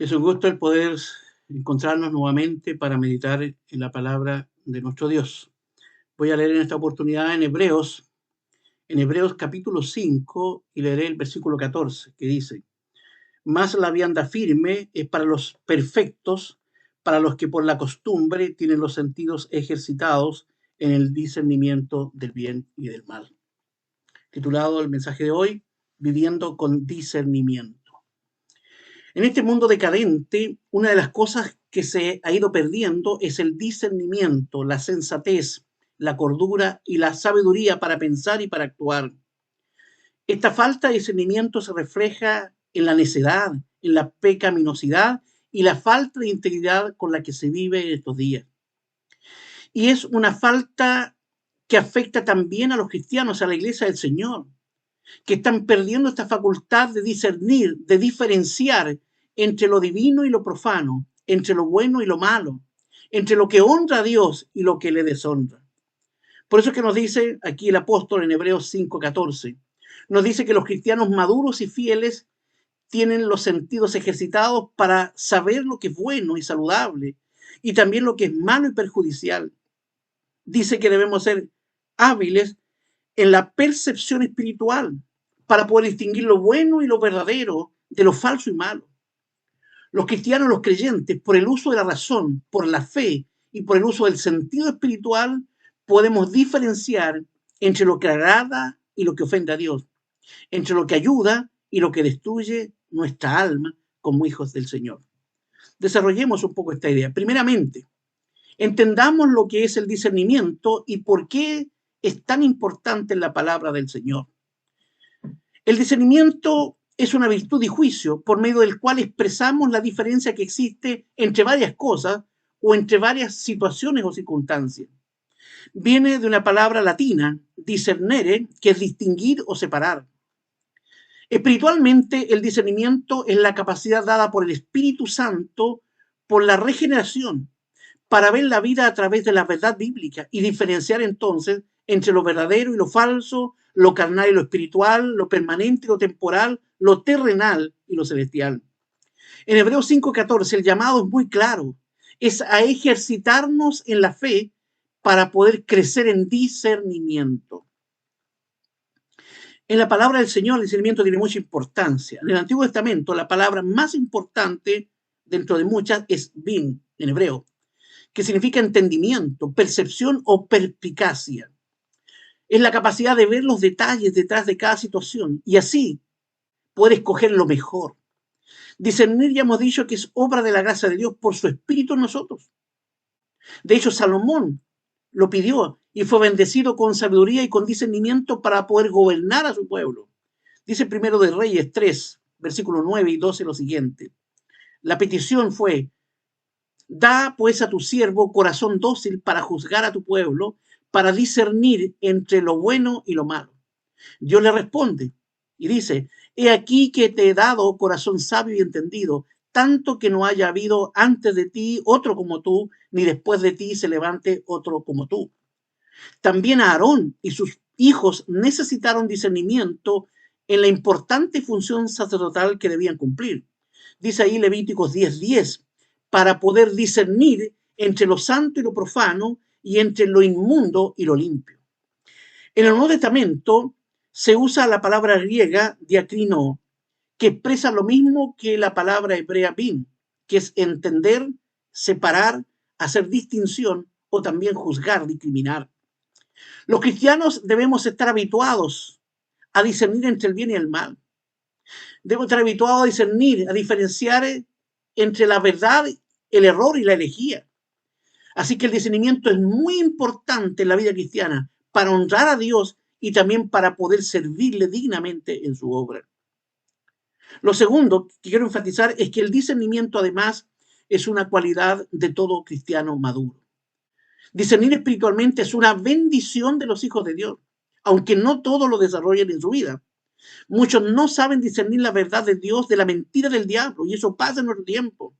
Es un gusto el poder encontrarnos nuevamente para meditar en la palabra de nuestro Dios. Voy a leer en esta oportunidad en Hebreos capítulo 5, y leeré el versículo 14, que dice: Mas la vianda firme es para los perfectos, para los que por la costumbre tienen los sentidos ejercitados en el discernimiento del bien y del mal. Titulado el mensaje de hoy: Viviendo con discernimiento. En este mundo decadente, una de las cosas que se ha ido perdiendo es el discernimiento, la sensatez, la cordura y la sabiduría para pensar y para actuar. Esta falta de discernimiento se refleja en la necedad, en la pecaminosidad y la falta de integridad con la que se vive en estos días. Y es una falta que afecta también a los cristianos, a la iglesia del Señor, que están perdiendo esta facultad de discernir, de diferenciar entre lo divino y lo profano, entre lo bueno y lo malo, entre lo que honra a Dios y lo que le deshonra. Por eso es que nos dice aquí el apóstol en Hebreos 5:14, nos dice que los cristianos maduros y fieles tienen los sentidos ejercitados para saber lo que es bueno y saludable y también lo que es malo y perjudicial. Dice que debemos ser hábiles en la percepción espiritual para poder distinguir lo bueno y lo verdadero de lo falso y malo. Los cristianos, los creyentes, por el uso de la razón, por la fe y por el uso del sentido espiritual, podemos diferenciar entre lo que agrada y lo que ofende a Dios, entre lo que ayuda y lo que destruye nuestra alma como hijos del Señor. Desarrollemos un poco esta idea. Primeramente, entendamos lo que es el discernimiento y por qué es tan importante en la palabra del Señor. El discernimiento es una virtud y juicio por medio del cual expresamos la diferencia que existe entre varias cosas o entre varias situaciones o circunstancias. Viene de una palabra latina, discernere, que es distinguir o separar. Espiritualmente, el discernimiento es la capacidad dada por el Espíritu Santo por la regeneración para ver la vida a través de la verdad bíblica y diferenciar entonces entre lo verdadero y lo falso, lo carnal y lo espiritual, lo permanente y lo temporal, lo terrenal y lo celestial. En Hebreos 5:14 el llamado es muy claro, es a ejercitarnos en la fe para poder crecer en discernimiento. En la palabra del Señor el discernimiento tiene mucha importancia. En el Antiguo Testamento la palabra más importante dentro de muchas es bin, en hebreo, que significa entendimiento, percepción o perspicacia. Es la capacidad de ver los detalles detrás de cada situación y así poder escoger lo mejor. Discernir, ya hemos dicho, que es obra de la gracia de Dios por su Espíritu en nosotros. De hecho, Salomón lo pidió y fue bendecido con sabiduría y con discernimiento para poder gobernar a su pueblo. Dice primero de Reyes 3, versículos 9 y 12 lo siguiente. La petición fue: da pues a tu siervo corazón dócil para juzgar a tu pueblo, para discernir entre lo bueno y lo malo. Dios le responde y dice: he aquí que te he dado corazón sabio y entendido, tanto que no haya habido antes de ti otro como tú, ni después de ti se levante otro como tú. También Aarón y sus hijos necesitaron discernimiento en la importante función sacerdotal que debían cumplir. Dice ahí Levíticos 10:10, para poder discernir entre lo santo y lo profano y entre lo inmundo y lo limpio. En el Nuevo Testamento se usa la palabra griega diakrino, que expresa lo mismo que la palabra hebrea bin, que es entender, separar, hacer distinción o también juzgar, discriminar. Los cristianos debemos estar habituados a discernir entre el bien y el mal. Debemos estar habituados a discernir, a diferenciar entre la verdad, el error y la herejía. Así que el discernimiento es muy importante en la vida cristiana para honrar a Dios y también para poder servirle dignamente en su obra. Lo segundo que quiero enfatizar es que el discernimiento además es una cualidad de todo cristiano maduro. Discernir espiritualmente es una bendición de los hijos de Dios, aunque no todos lo desarrollen en su vida. Muchos no saben discernir la verdad de Dios de la mentira del diablo, y eso pasa en nuestro tiempo.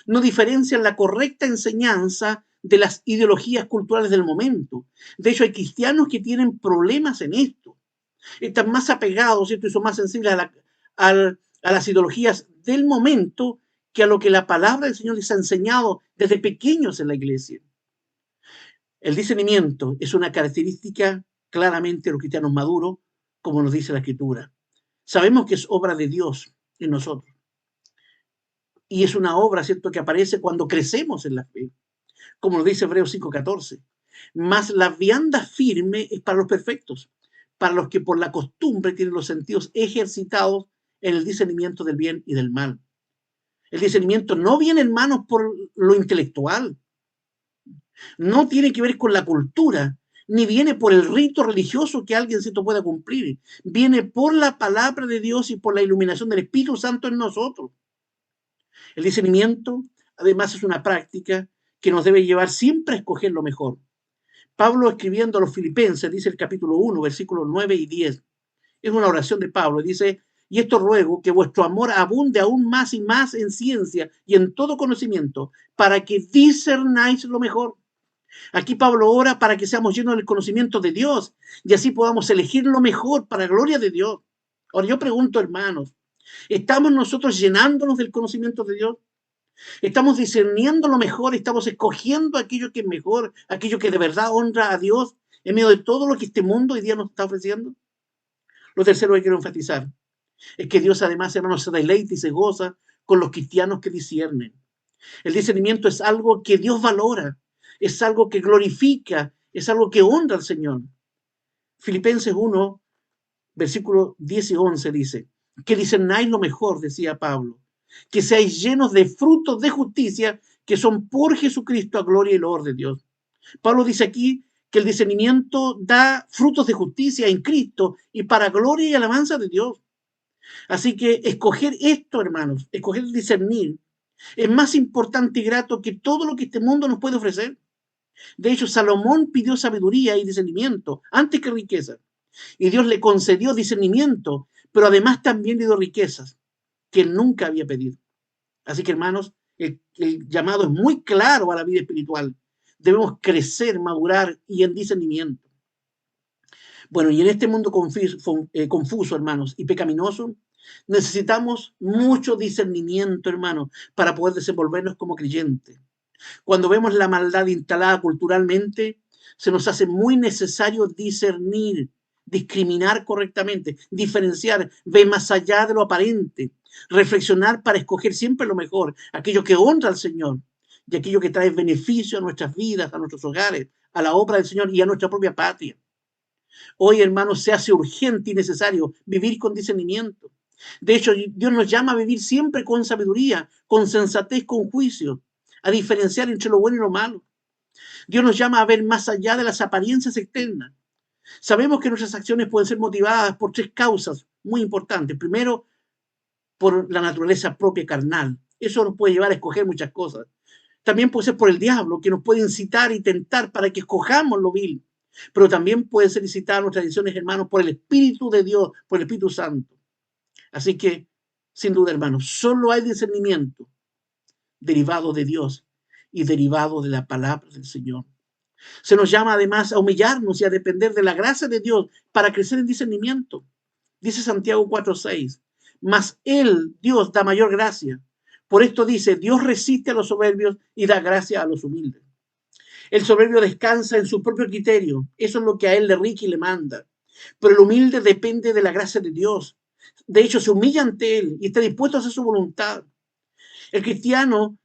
No diferencian la correcta enseñanza de las ideologías culturales del momento. De hecho, hay cristianos que tienen problemas en esto. Están más apegados, ¿cierto? Y son más sensibles a las ideologías del momento que a lo que la palabra del Señor les ha enseñado desde pequeños en la iglesia. El discernimiento es una característica claramente de los cristianos maduros, como nos dice la Escritura. Sabemos que es obra de Dios en nosotros. Y es una obra, ¿cierto?, que aparece cuando crecemos en la fe, como nos dice Hebreos 5:14. Mas la vianda firme es para los perfectos, para los que por la costumbre tienen los sentidos ejercitados en el discernimiento del bien y del mal. El discernimiento no viene, hermanos, por lo intelectual, no tiene que ver con la cultura, ni viene por el rito religioso que alguien se pueda cumplir. Viene por la palabra de Dios y por la iluminación del Espíritu Santo en nosotros. El discernimiento, además, es una práctica que nos debe llevar siempre a escoger lo mejor. Pablo, escribiendo a los Filipenses, dice el capítulo 1, versículos 9 y 10. Es una oración de Pablo. Dice: y esto ruego, que vuestro amor abunde aún más y más en ciencia y en todo conocimiento, para que discernáis lo mejor. Aquí Pablo ora para que seamos llenos del conocimiento de Dios y así podamos elegir lo mejor para la gloria de Dios. Ahora yo pregunto, hermanos, ¿estamos nosotros llenándonos del conocimiento de Dios? ¿Estamos discerniendo lo mejor? ¿Estamos escogiendo aquello que es mejor, aquello que de verdad honra a Dios en medio de todo lo que este mundo hoy día nos está ofreciendo? Lo tercero que quiero enfatizar es que Dios, además, hermanos, se deleita y se goza con los cristianos que disciernen. El discernimiento es algo que Dios valora, es algo que glorifica, es algo que honra al Señor. Filipenses 1, versículos 10 y 11 dice: que discernáis lo mejor, decía Pablo, que seáis llenos de frutos de justicia que son por Jesucristo a gloria y loor de Dios. Pablo dice aquí que el discernimiento da frutos de justicia en Cristo y para gloria y alabanza de Dios. Así que escoger esto, hermanos, escoger discernir, es más importante y grato que todo lo que este mundo nos puede ofrecer. De hecho, Salomón pidió sabiduría y discernimiento antes que riqueza. Y Dios le concedió discernimiento, pero además también le dio riquezas que él nunca había pedido. Así que, hermanos, el llamado es muy claro a la vida espiritual. Debemos crecer, madurar y en discernimiento. Bueno, y en este mundo confuso, hermanos, y pecaminoso, necesitamos mucho discernimiento, hermanos, para poder desenvolvernos como creyentes. Cuando vemos la maldad instalada culturalmente, se nos hace muy necesario discernir, discriminar correctamente, diferenciar, ver más allá de lo aparente, reflexionar para escoger siempre lo mejor, aquello que honra al Señor y aquello que trae beneficio a nuestras vidas, a nuestros hogares, a la obra del Señor y a nuestra propia patria. Hoy, hermanos, se hace urgente y necesario vivir con discernimiento. De hecho, Dios nos llama a vivir siempre con sabiduría, con sensatez, con juicio, a diferenciar entre lo bueno y lo malo. Dios nos llama a ver más allá de las apariencias externas. Sabemos que nuestras acciones pueden ser motivadas por tres causas muy importantes. Primero, por la naturaleza propia carnal. Eso nos puede llevar a escoger muchas cosas. También puede ser por el diablo, que nos puede incitar y tentar para que escojamos lo vil. Pero también puede ser incitadas nuestras decisiones, hermanos, por el Espíritu de Dios, por el Espíritu Santo. Así que, sin duda, hermanos, solo hay discernimiento derivado de Dios y derivado de la palabra del Señor. Se nos llama además a humillarnos y a depender de la gracia de Dios para crecer en discernimiento. Dice Santiago 4:6, mas Él, Dios, da mayor gracia. Por esto dice: Dios resiste a los soberbios y da gracia a los humildes. El soberbio descansa en su propio criterio. Eso es lo que a él le rige y le manda. Pero el humilde depende de la gracia de Dios. De hecho, se humilla ante él y está dispuesto a hacer su voluntad. El cristiano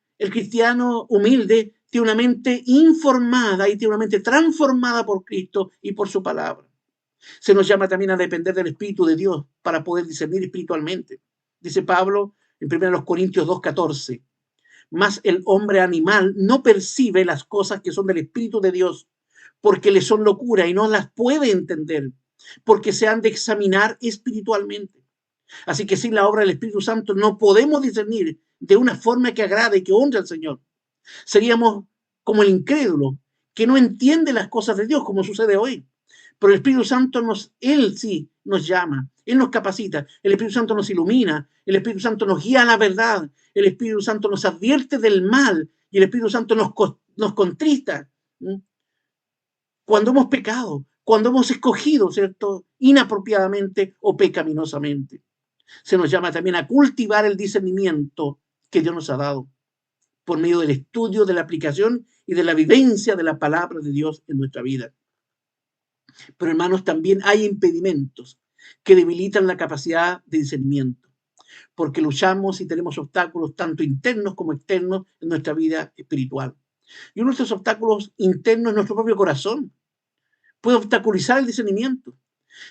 humilde tiene una mente informada y tiene una mente transformada por Cristo y por su palabra. Se nos llama también a depender del Espíritu de Dios para poder discernir espiritualmente. Dice Pablo en 1 Corintios 2:14. Mas el hombre animal no percibe las cosas que son del Espíritu de Dios, porque le son locura y no las puede entender, porque se han de examinar espiritualmente. Así que sin la obra del Espíritu Santo no podemos discernir de una forma que agrade y que honre al Señor. Seríamos como el incrédulo, que no entiende las cosas de Dios, como sucede hoy. Pero el Espíritu Santo Él sí nos llama, Él nos capacita, el Espíritu Santo nos ilumina, el Espíritu Santo nos guía a la verdad, el Espíritu Santo nos advierte del mal y el Espíritu Santo nos contrista cuando hemos pecado, cuando hemos escogido, ¿cierto?, inapropiadamente o pecaminosamente. Se nos llama también a cultivar el discernimiento que Dios nos ha dado por medio del estudio, de la aplicación y de la vivencia de la palabra de Dios en nuestra vida. Pero hermanos, también hay impedimentos que debilitan la capacidad de discernimiento, porque luchamos y tenemos obstáculos tanto internos como externos en nuestra vida espiritual. Y uno de esos obstáculos internos es nuestro propio corazón. Puede obstaculizar el discernimiento.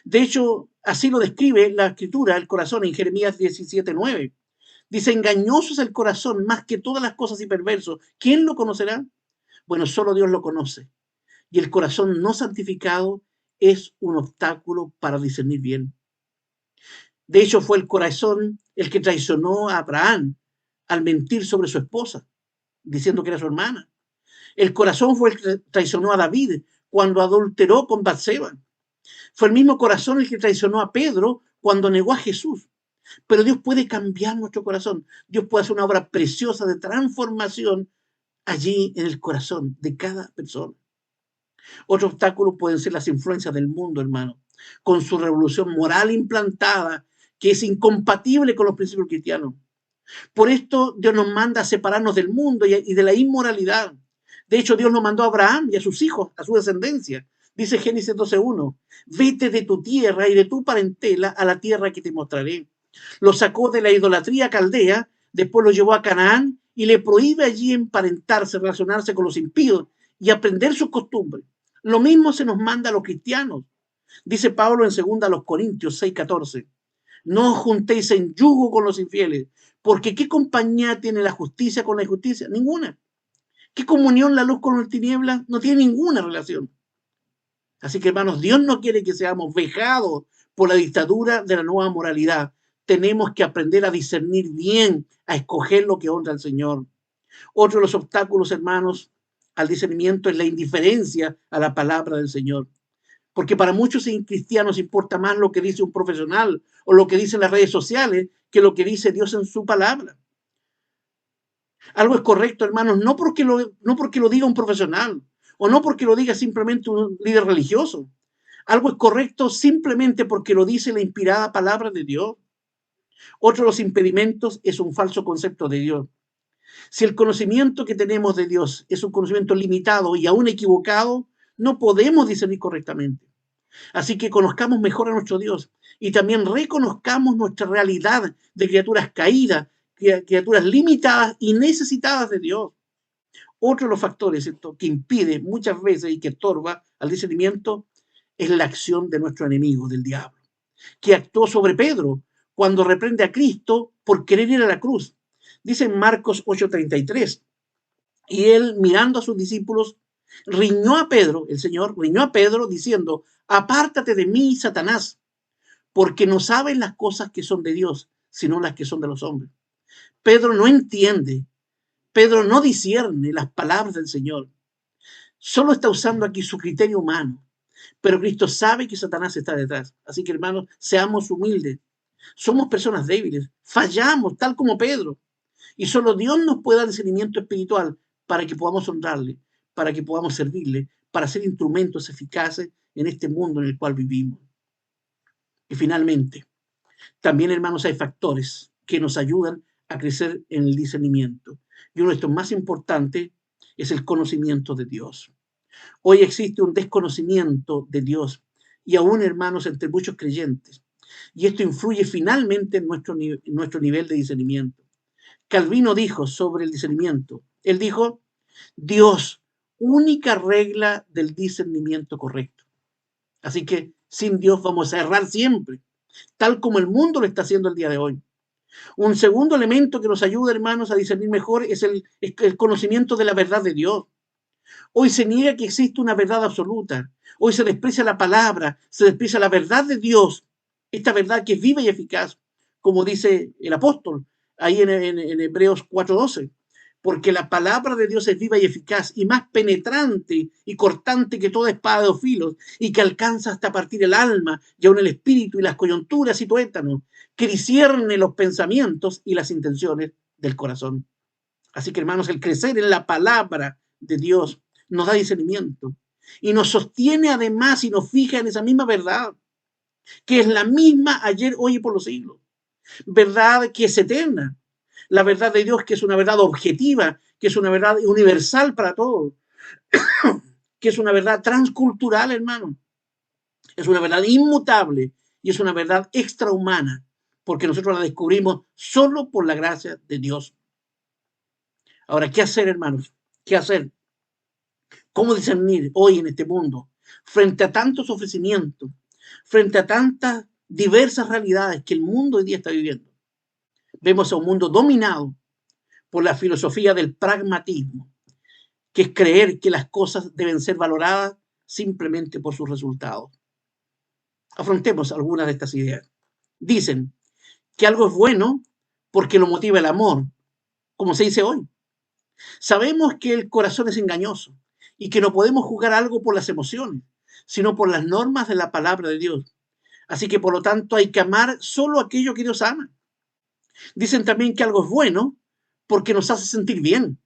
De hecho, así lo describe la escritura, el corazón, en Jeremías 17:9. Dice, engañoso es el corazón más que todas las cosas y perverso. ¿Quién lo conocerá? Bueno, solo Dios lo conoce. Y el corazón no santificado es un obstáculo para discernir bien. De hecho, fue el corazón el que traicionó a Abraham al mentir sobre su esposa, diciendo que era su hermana. El corazón fue el que traicionó a David cuando adulteró con Batseba. Fue el mismo corazón el que traicionó a Pedro cuando negó a Jesús. Pero Dios puede cambiar nuestro corazón. Dios puede hacer una obra preciosa de transformación allí en el corazón de cada persona. Otro obstáculo pueden ser las influencias del mundo, hermano, con su revolución moral implantada, que es incompatible con los principios cristianos. Por esto Dios nos manda a separarnos del mundo y de la inmoralidad. De hecho, Dios nos mandó a Abraham y a sus hijos, a su descendencia. Dice Génesis 12:1, vete de tu tierra y de tu parentela a la tierra que te mostraré. Lo sacó de la idolatría caldea, después lo llevó a Canaán y le prohíbe allí emparentarse, relacionarse con los impíos y aprender sus costumbres. Lo mismo se nos manda a los cristianos. Dice Pablo en 2 Corintios 6:14, no os juntéis en yugo con los infieles, porque ¿qué compañía tiene la justicia con la injusticia? Ninguna. ¿Qué comunión la luz con las tinieblas? No tiene ninguna relación. Así que, hermanos, Dios no quiere que seamos vejados por la dictadura de la nueva moralidad. Tenemos que aprender a discernir bien, a escoger lo que honra al Señor. Otro de los obstáculos, hermanos, al discernimiento es la indiferencia a la palabra del Señor. Porque para muchos cristianos importa más lo que dice un profesional o lo que dicen las redes sociales que lo que dice Dios en su palabra. Algo es correcto, hermanos, no porque lo diga un profesional o no porque lo diga simplemente un líder religioso. Algo es correcto simplemente porque lo dice la inspirada palabra de Dios. Otro de los impedimentos es un falso concepto de Dios. Si el conocimiento que tenemos de Dios es un conocimiento limitado y aún equivocado, no podemos discernir correctamente. Así que conozcamos mejor a nuestro Dios y también reconozcamos nuestra realidad de criaturas caídas, criaturas limitadas y necesitadas de Dios. Otro de los factores que impide muchas veces y que estorba al discernimiento es la acción de nuestro enemigo, del diablo, que actuó sobre Pedro cuando reprende a Cristo por querer ir a la cruz. Dice en Marcos 8:33, y él mirando a sus discípulos, riñó a Pedro, el Señor riñó a Pedro diciendo, apártate de mí, Satanás, porque no sabes las cosas que son de Dios, sino las que son de los hombres. Pedro no entiende, Pedro no discierne las palabras del Señor. Solo está usando aquí su criterio humano. Pero Cristo sabe que Satanás está detrás. Así que, hermanos, seamos humildes. Somos personas débiles, fallamos, tal como Pedro. Y solo Dios nos puede dar discernimiento espiritual para que podamos honrarle, para que podamos servirle, para ser instrumentos eficaces en este mundo en el cual vivimos. Y finalmente, también, hermanos, hay factores que nos ayudan a crecer en el discernimiento. Y uno de estos más importantes es el conocimiento de Dios. Hoy existe un desconocimiento de Dios y aún, hermanos, entre muchos creyentes. Y esto influye finalmente en nuestro nivel de discernimiento. Calvino dijo sobre el discernimiento, él dijo, Dios, única regla del discernimiento correcto. Así que sin Dios vamos a errar siempre, tal como el mundo lo está haciendo el día de hoy. Un segundo elemento que nos ayuda, hermanos, a discernir mejor es el conocimiento de la verdad de Dios. Hoy se niega que existe una verdad absoluta. Hoy se desprecia la palabra, se desprecia la verdad de Dios. Esta verdad que es viva y eficaz, como dice el apóstol ahí en Hebreos 4:12. Porque la palabra de Dios es viva y eficaz y más penetrante y cortante que toda espada de dos filos y que alcanza hasta partir el alma y aún el espíritu y las coyunturas y tuétanos, que discierne los pensamientos y las intenciones del corazón. Así que, hermanos, el crecer en la palabra de Dios nos da discernimiento y nos sostiene además y nos fija en esa misma verdad, que es la misma ayer, hoy y por los siglos. Verdad que es eterna, La verdad de Dios, que es una verdad objetiva, que es una verdad universal para todos, que es una verdad transcultural, hermano. Es una verdad inmutable y es una verdad extrahumana, porque nosotros la descubrimos solo por la gracia de Dios. Ahora, ¿qué hacer, hermanos? ¿Qué hacer? ¿Cómo discernir hoy en este mundo frente a tantos ofrecimientos, frente a tantas diversas realidades que el mundo hoy día está viviendo? Vemos a un mundo dominado por la filosofía del pragmatismo, que es creer que las cosas deben ser valoradas simplemente por sus resultados. Afrontemos algunas de estas ideas. Dicen que algo es bueno porque lo motiva el amor, como se dice hoy. Sabemos que el corazón es engañoso y que no podemos juzgar algo por las emociones, sino por las normas de la palabra de Dios. Así que por lo tanto hay que amar solo aquello que Dios ama. Dicen también que algo es bueno porque nos hace sentir bien.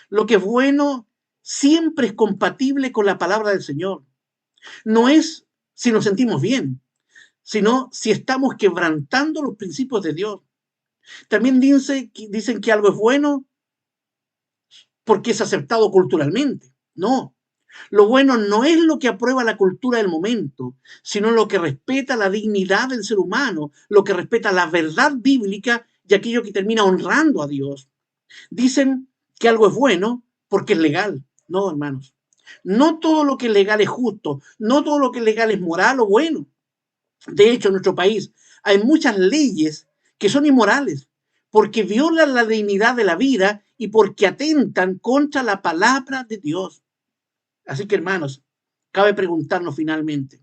Lo que es bueno siempre es compatible con la palabra del Señor. No es si nos sentimos bien, sino si estamos quebrantando los principios de Dios. También dicen que algo es bueno porque es aceptado culturalmente. No, lo bueno no es lo que aprueba la cultura del momento, sino lo que respeta la dignidad del ser humano, lo que respeta la verdad bíblica y aquello que termina honrando a Dios. Dicen que algo es bueno porque es legal. No, hermanos. No todo lo que es legal es justo, no todo lo que es legal es moral o bueno. De hecho, en nuestro país hay muchas leyes que son inmorales porque violan la dignidad de la vida y porque atentan contra la palabra de Dios. Así que, hermanos, cabe preguntarnos finalmente,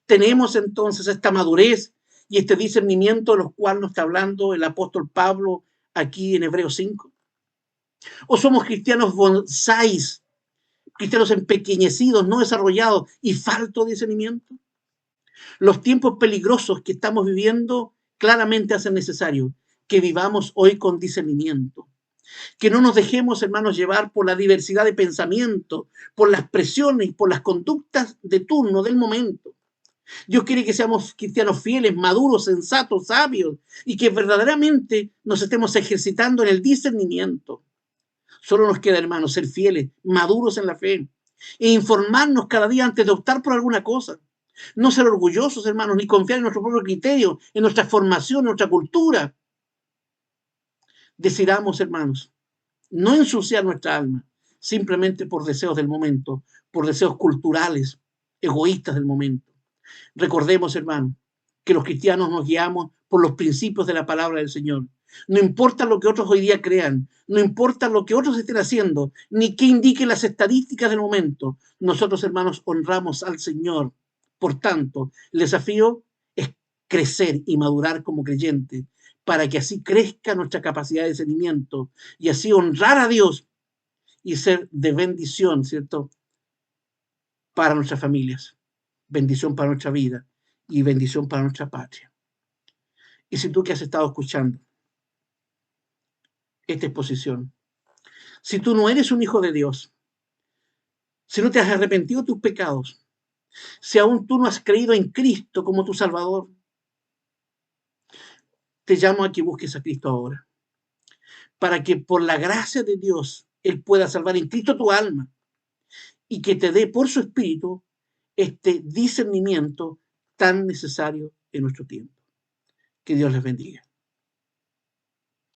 ¿tenemos entonces esta madurez y este discernimiento de los cuales nos está hablando el apóstol Pablo aquí en Hebreos 5? ¿O somos cristianos bonsáis, cristianos empequeñecidos, no desarrollados y falto de discernimiento? Los tiempos peligrosos que estamos viviendo claramente hacen necesario que vivamos hoy con discernimiento. Que no nos dejemos, hermanos, llevar por la diversidad de pensamiento, por las presiones, por las conductas de turno del momento. Dios quiere que seamos cristianos fieles, maduros, sensatos, sabios y que verdaderamente nos estemos ejercitando en el discernimiento. Solo nos queda, hermanos, ser fieles, maduros en la fe e informarnos cada día antes de optar por alguna cosa. No ser orgullosos, hermanos, ni confiar en nuestro propio criterio, en nuestra formación, en nuestra cultura. Decidamos, hermanos, no ensuciar nuestra alma simplemente por deseos del momento, por deseos culturales, egoístas del momento. Recordemos, hermanos, que los cristianos nos guiamos por los principios de la palabra del Señor. No importa lo que otros hoy día crean, no importa lo que otros estén haciendo, ni qué indiquen las estadísticas del momento. Nosotros, hermanos, honramos al Señor. Por tanto, el desafío es crecer y madurar como creyentes para que así crezca nuestra capacidad de discernimiento y así honrar a Dios y ser de bendición, ¿cierto? Para nuestras familias, bendición para nuestra vida y bendición para nuestra patria. Y si tú que has estado escuchando esta exposición, si tú no eres un hijo de Dios, si no te has arrepentido de tus pecados, si aún tú no has creído en Cristo como tu Salvador, te llamo a que busques a Cristo ahora, para que por la gracia de Dios Él pueda salvar en Cristo tu alma y que te dé por su Espíritu este discernimiento tan necesario en nuestro tiempo. Que Dios les bendiga.